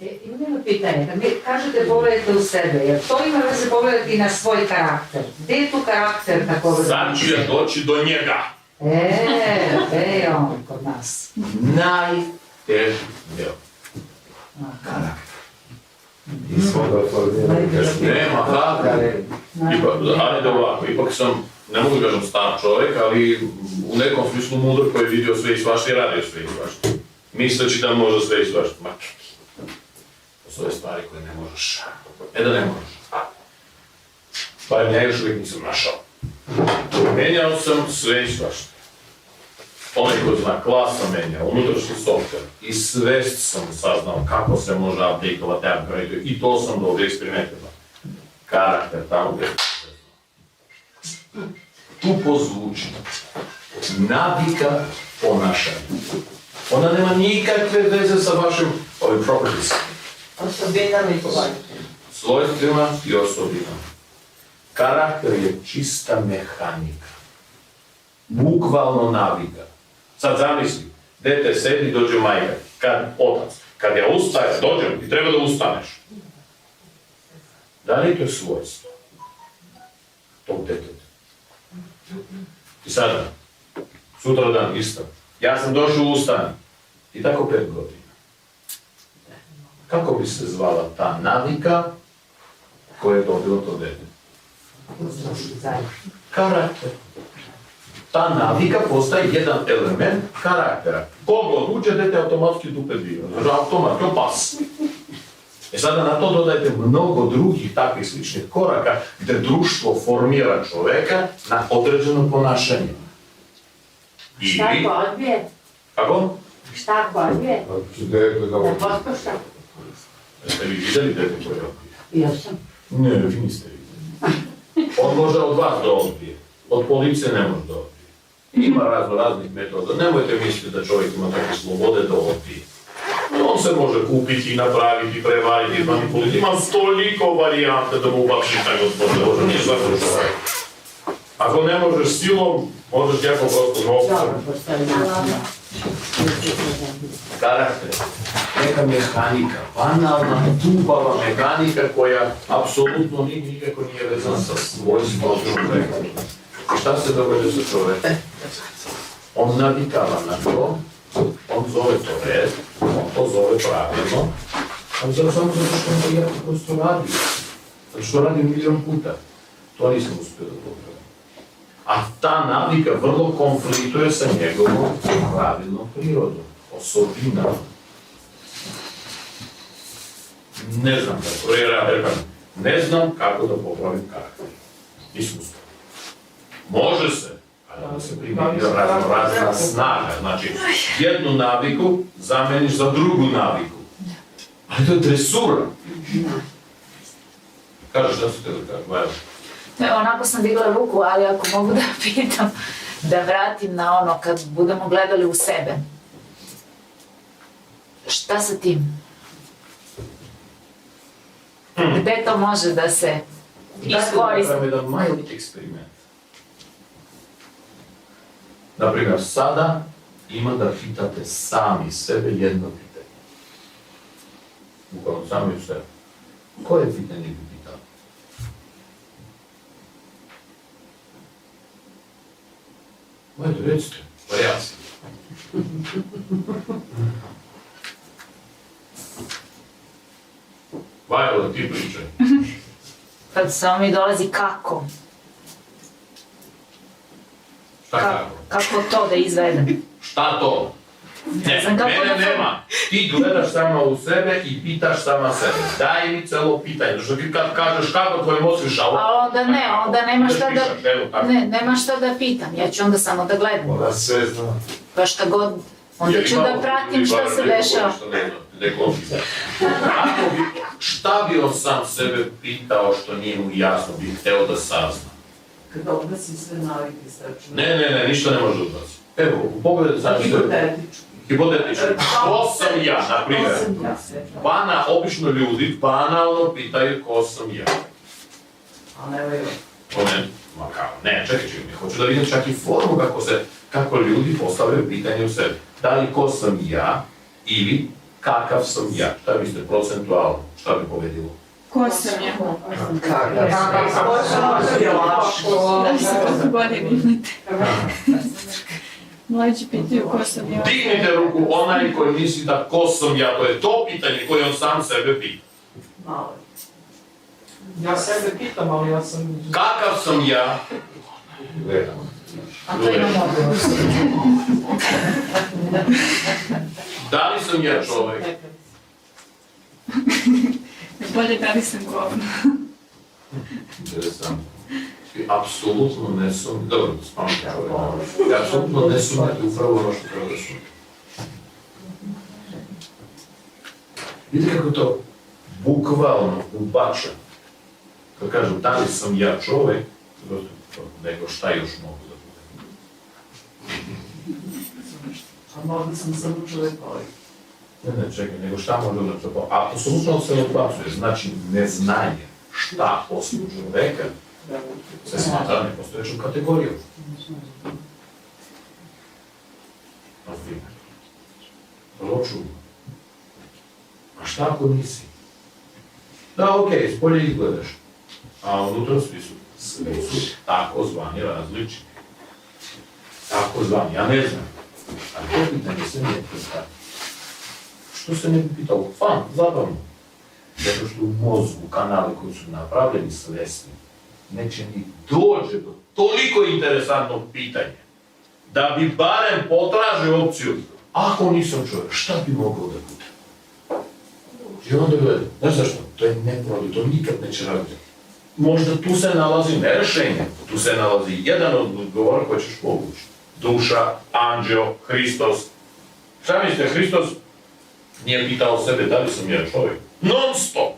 Imam jedno pitanje, kad mi kažete pogledajte u sebe, jer to ima veze pogledati na svoj karakter. Gdje je tu karakter na pogledu? Sad ću ja doći do njega. Gdje je on kod nas? Najteži djel. Karakter. Nema karakter. Ajde ovako, ipak sam, ne mogu kažem star čovjek, ali u nekom smislu mudar koji je vidio sve i svašta i radio sve i svašta. Misleći da može sve i svašta. Ma čekaj. Postoje stvari koje ne možeš. Da ne možeš. Barem ja još uvijek nisam našao. Menjao sam sve i svašta. Onaj ko zna, klas sam menjao, unutrašnji software i svest sam saznao kako se može update-ovati, upgrade i to sam dobro eksperimentirao. Karakter tamo gdje tu pozvuči. Navika ponašanja. Ona nema nikakve veze sa vašim ovim properties. Osobinama i povajima. Svojstvima i osobinama. Karakter je čista mehanika. Bukvalno navika. Sad zamisli, dete sedi, dođe majka, otac. Kad ja ustajem, dođem, ti treba da ustaneš. Da li je to svojstvo tog deteta? I sada, sutra dan isto. Ja sam došao u ustane. I tako 5 godina. Kako bi se zvala ta navika koja je dobila to dete? Karakter. Ta navika postaje jedan element karaktera. Kogo uđe, dete automatski dupe bio. Automatski, pas. E sada na to dodajte mnogo drugih takvih sličnih koraka gdje društvo formira čoveka na određeno ponašanje. Šta ako odbije? Kako? Šta ako odbije? Da posluša? Jeste vi vidjeli dete koje odbije? Jesam. Ne, vi niste vidjeli. On može od vas da odbije. Od policije ne može da odbije. Ima raznih metoda. Nemojte misliti da čovjek ima takve slobode da odbije. On se može kupiti, napraviti, prevariti, manipuliti. Ima toliko varijante da mu baš ništa gospodine. Može nije završao. Ako ne možeš silom, možeš jako prosto novcem. Dobro, postoji način. Karakter. Neka mehanika, banalna, tubava mehanika koja apsolutno nikako nije vezana sa svojstvom čovjeka. Šta se događa sa čovjekom? On navikava na to, on zove to red, on to zove pravilno, ali samo zato što on to jako prosto radi. Zato što radi milion puta. To nisam uspio da popravim. A ta navika vrlo konfliktuje sa njegovom pravilnom prirodom, osobinom. Ne znam kako, ne znam kako da popravim karakter. Nisam uspio. Može se, ali da se primjenjuje razna snaga. Znači, jednu naviku zameniš za drugu naviku. Ali to je dresura. Kažeš da su te da kažu, Onako sam digla ruku, ali ako mogu da pitam, da vratim na ono kad budemo gledali u sebe. Šta sa tim? Gde to može da se iskoristi? Dajte da jedan mali eksperiment. Naprimjer, sada ima da pitate sami sebe jedno pitanje. Bukvalno sami u sebe. Koje pitanje bi pitali? Ajde, recite, pa ja sam. Vajlo, ti pričaj. Kad samo mi dolazi kako? Šta kako? Kako to da izvedem? Šta to? Ne, znam kako mene da- nema. Ti gledaš sama u sebe i pitaš sama sebe. Daj mi celo pitanje. Što ti kad kažeš kako tvoj mozak išao? A onda ne, onda nema šta da... Pišeš, evo, tako. Ne, nema šta da pitam, ja ću onda samo da gledam. Ona sve zna. Pa šta god, onda ću da pratim šta se dešava. Šta bi on sam sebe pitao što nije mu jasno, bi hteo da sazna? Kada odnosi sve navike srečne. Ne, ništa ne može odnositi. Evo, pogledajte sam sebe. Hipotetički. Ko sam ja, na primjer? Obično ljudi banalno pitaju ko sam ja. Ali evo je. Ne, čekaj, hoću da vidim čak i formu kako ljudi postavljaju pitanje u sebi. Da li ko sam ja ili kakav sam ja. Šta biste procentualno, šta bi povedilo? Ko sam ja? Da Da se koliko godina imate? Mlađi pitaju ko sam ja. Dignite ruku onaj koji misli da ko sam ja, to je to pitanje koje on sam sebe pita. Malo. Ja sebe pitam, ali ja sam... Kakav sam ja? A to imamo odgovor. Da li sam ja čovjek? Bolje da li sam govno. Interesantno. I apsolutno ne sumnjate, dobro, spavam čovjek. I apsolutno ne sumnjate upravo ono što treba da sumnjate. Vidite kako to bukvalno ubača. Kad kažem da li sam ja čovjek, nego šta još mogu da budem. A možda sam samo čovjek koji. Ne, čekaj, nego šta može da čovjek. Apsolutno se odbacuje, znači neznanje šta osim čovjeka se smatra nepostojećom kategorijom. Na primjer, vrlo čudno. A šta ako nisi? Da, okej, spolje izgledaš, a unutra svi su tako zvani različni. Tako zvani, ja ne znam. Ali to pitanje se nije postavljeno. Što se ne bi pitalo? Fan, zabavno. Zato što u mozgu kanali koji su napravljeni svesni, neće ni dođe do toliko interesantnog pitanja, da bi barem potražio opciju, ako nisam čovjek, šta bi mogao da bude? I onda gleda, znaš zašto? To je neprodi, to nikad neće raditi. Možda tu se nalazi ne rešenje, tu se nalazi jedan od odgovora koji ćeš povući. Duša, anđeo, Hristos. Šta mislite, Hristos nije pitao sebe da li sam ja čovjek? Non stop!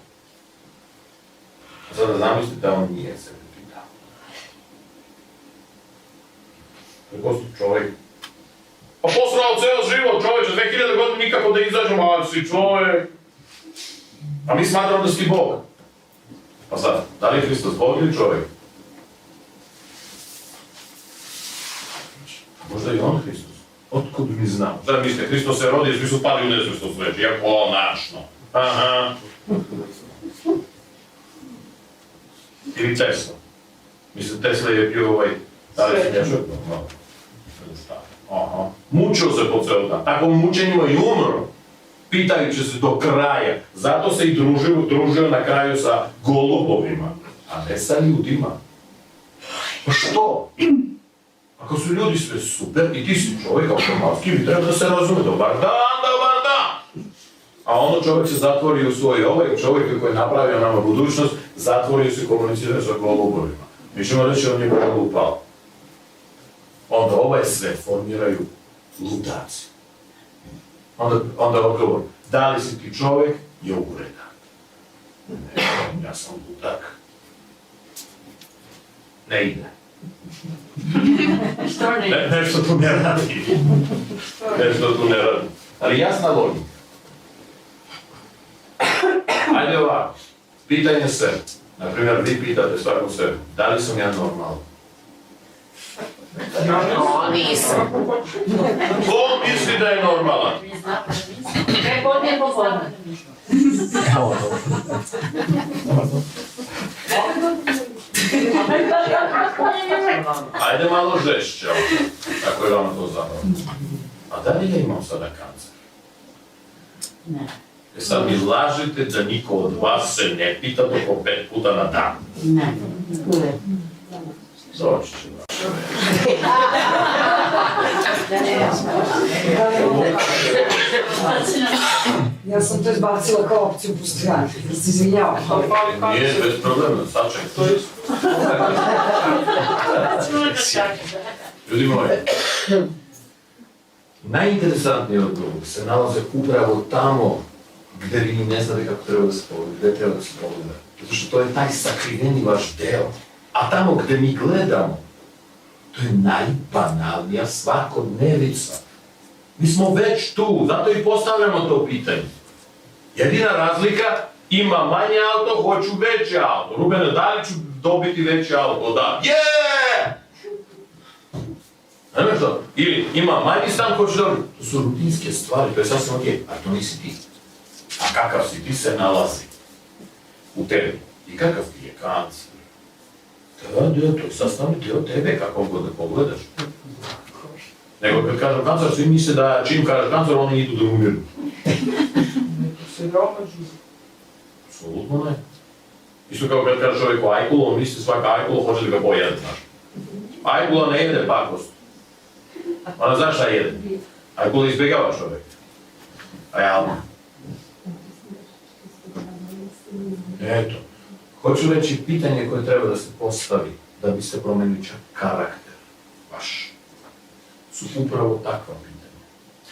Sada zamislite da on nije sebe pitao. Prekosti čovjek. Pa posrao ceo život čovječe, 2000 godina nikako da izađemo, ali si čovjek. A mi smatramo da si Bog. Pa sad, da li je Hristos Bog ili čovjek? Možda i on Hristos. Otkud mi znamo? Šta mislite, Hristos se rodi, svi su pali u nesvjesnost već, ja konačno. Aha. Ili Tesla. Mislim, Tesla je bio da li se nješao? No. Aha. Mučio se po ceo dan. Takvom mučenjima i umro. Pitajući se do kraja. Zato se i družio na kraju sa golubovima, a ne sa ljudima. Pa što? Ako su ljudi sve super i ti si čovjek automatski, bi treba da se razume. Dobar dan, dobar dan! A ono čovjek se zatvori u svoj čovjek koji je napravio nama budućnost, zatvorio se i komunicira sa golubovima. Mi ćemo reći on je golupao. Onda ovaj sve formiraju ludaci. Onda odgovor, da li si ti čovjek, je uredan. Ne, ja sam ludak. Ne ide. Nešto tu ne radi. Nešto tu ne radi. Ali jasna logika. Ajde ovako, pitanje sebe. Naprimjer, vi pitate svakom sebe, da li sam ja normalan? Nisam. Ko misli da je normalan? Prepodne popodne. Ajde malo žešće, ako je vama to zabavno. A da li ja imam sada kancer? Ne. E sad mi lažete da niko od vas se ne pita do po 5 puta na dan. Ne. Uvijek. Doći će vam. Ja sam to izbacila kao opciju postojanja, da se izvinjavam. Nije bez problema, sačekaj. Ljudi moji, najinteresantniji odgovor se nalaze upravo tamo gdje vi ne znate kako treba da se pogleda, gdje treba da se pogleda. Zato što to je taj sakriveni vaš deo. A tamo gdje mi gledamo, to je najbanalnija svakodnevica. Mi smo već tu, zato i postavljamo to pitanje. Jedina razlika, ima manje auto, hoću veće auto. Rubene, da li ću dobiti veće auto? Da. Je! Znaš što? Ili ima manji stan, hoću dobiti. To su rutinske stvari, to je sasvim ok, a to nisi ti. A kakav si, ti se nalazi u tebi. I kakav ti je kancer. Da, to je sastavni dio tebe, kako god da pogledaš. Nego kad kažem kancer, svi misle da čim kažeš kancer, oni idu da umiru. Neko se veoma živi. Apsolutno ne. Isto kao kad kaže čovjeku ajkulu, on misli svaka ajkulu hoće da ga pojede, znaš. Ajkula ne jede pakost. Ona zna šta jede. Ajkula izbjegava čovjek. Realno. Eto. Hoću reći pitanje koje treba da se postavi da bi se promenio čak karakter vaš. Su upravo takva pitanja.